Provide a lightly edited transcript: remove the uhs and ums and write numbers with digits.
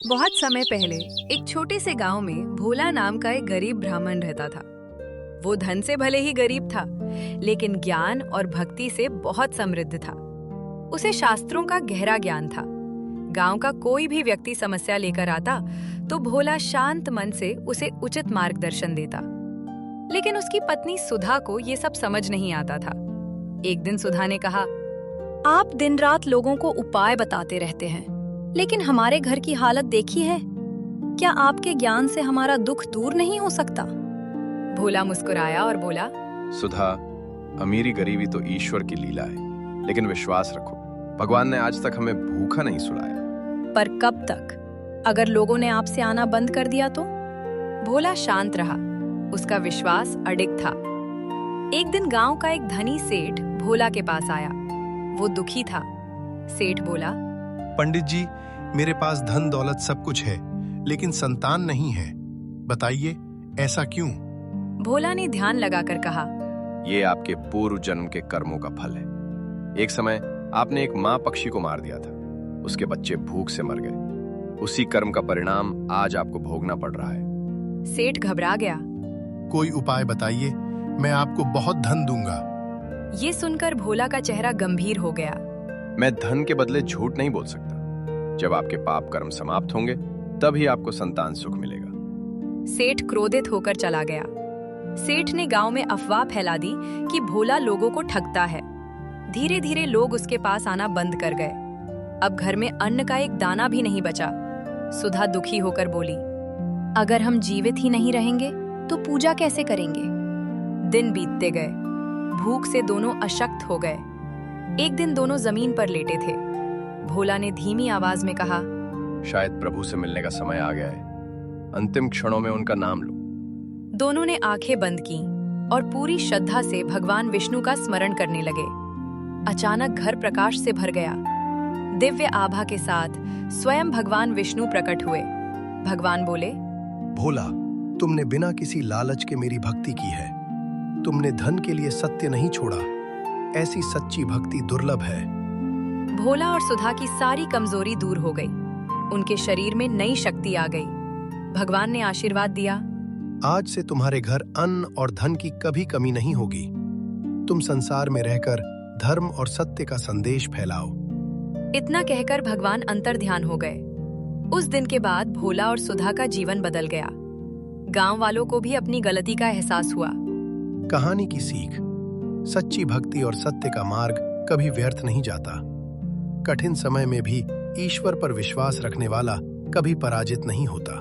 बहुत समय पहले एक छोटे से गांव में भोला नाम का एक गरीब ब्राह्मण रहता था। वो धन से भले ही गरीब था, लेकिन ज्ञान और भक्ति से बहुत समृद्ध था। उसे शास्त्रों का गहरा ज्ञान था। गांव का कोई भी व्यक्ति समस्या लेकर आता तो भोला शांत मन से उसे उचित मार्गदर्शन देता। लेकिन उसकी पत्नी सुधा को ये सब समझ नहीं आता था। एक दिन सुधा ने कहा, आप दिन रात लोगों को उपाय बताते रहते हैं, लेकिन हमारे घर की हालत देखी है। क्या आपके ज्ञान से हमारा दुख दूर नहीं हो सकता? भोला मुस्कुराया और बोला, सुधा, अमीरी गरीबी तो ईश्वर की लीला है, लेकिन विश्वास रखो, भगवान ने आज तक हमें भूखा नहीं सुलाया। पर कब तक? अगर लोगों ने आपसे आना बंद कर दिया तो? भोला शांत रहा। उसका विश्वास अडिग था। एक दिन गांव का एक धनी सेठ भोला के पास आया। वो दुखी था। सेठ बोला, पंडित जी, मेरे पास धन दौलत सब कुछ है, लेकिन संतान नहीं है। बताइए, ऐसा क्यों? भोला ने ध्यान लगाकर कहा, ये आपके पूर्व जन्म के कर्मों का फल है। एक समय आपने एक माँ पक्षी को मार दिया था। उसके बच्चे भूख से मर गए। उसी कर्म का परिणाम आज आपको भोगना पड़ रहा है। सेठ घबरा गया। कोई उपाय बताइए, मैं आपको बहुत धन दूंगा। ये सुनकर भोला का चेहरा गंभीर हो गया। मैं धन के बदले झूठ नहीं बोल सकता। जब आपके पाप कर्म समाप्त होंगे, तभी आपको संतान सुख मिलेगा। सेठ क्रोधित होकर चला गया। सेठ ने गांव में अफवाह फैला दी कि भोला लोगों को ठगता है। धीरे धीरे लोग उसके पास आना बंद कर गए। अब घर में अन्न का एक दाना भी नहीं बचा। सुधा दुखी होकर बोली, अगर हम जीवित ही नहीं रहेंगे तो पूजा कैसे करेंगे? दिन बीतते गए। भूख से दोनों अशक्त हो गए। एक दिन दोनों जमीन पर लेटे थे। भोला ने धीमी आवाज में कहा, शायद प्रभु से मिलने का समय आ गया है। अंतिम क्षणों में उनका नाम लो। दोनों ने आंखें बंद की और पूरी श्रद्धा से भगवान विष्णु का स्मरण करने लगे। अचानक घर प्रकाश से भर गया। दिव्य आभा के साथ स्वयं भगवान विष्णु प्रकट हुए। भगवान बोले, भोला, तुमने बिना किसी लालच के मेरी भक्ति की है। तुमने धन के लिए सत्य नहीं छोड़ा। ऐसी सच्ची भक्ति दुर्लभ है। भोला और सुधा की सारी कमजोरी दूर हो गई। उनके शरीर में नई शक्ति आ गई। भगवान ने आशीर्वाद दिया, आज से तुम्हारे घर अन्न और धन की कभी कमी नहीं होगी। तुम संसार में रहकर धर्म और सत्य का संदेश फैलाओ। इतना कहकर भगवान अंतर्ध्यान हो गए। उस दिन के बाद भोला और सुधा का जीवन बदल गया। गांव वालों को भी अपनी गलती का एहसास हुआ। कहानी की सीख, सच्ची भक्ति और सत्य का मार्ग कभी व्यर्थ नहीं जाता। कठिन समय में भी ईश्वर पर विश्वास रखने वाला कभी पराजित नहीं होता।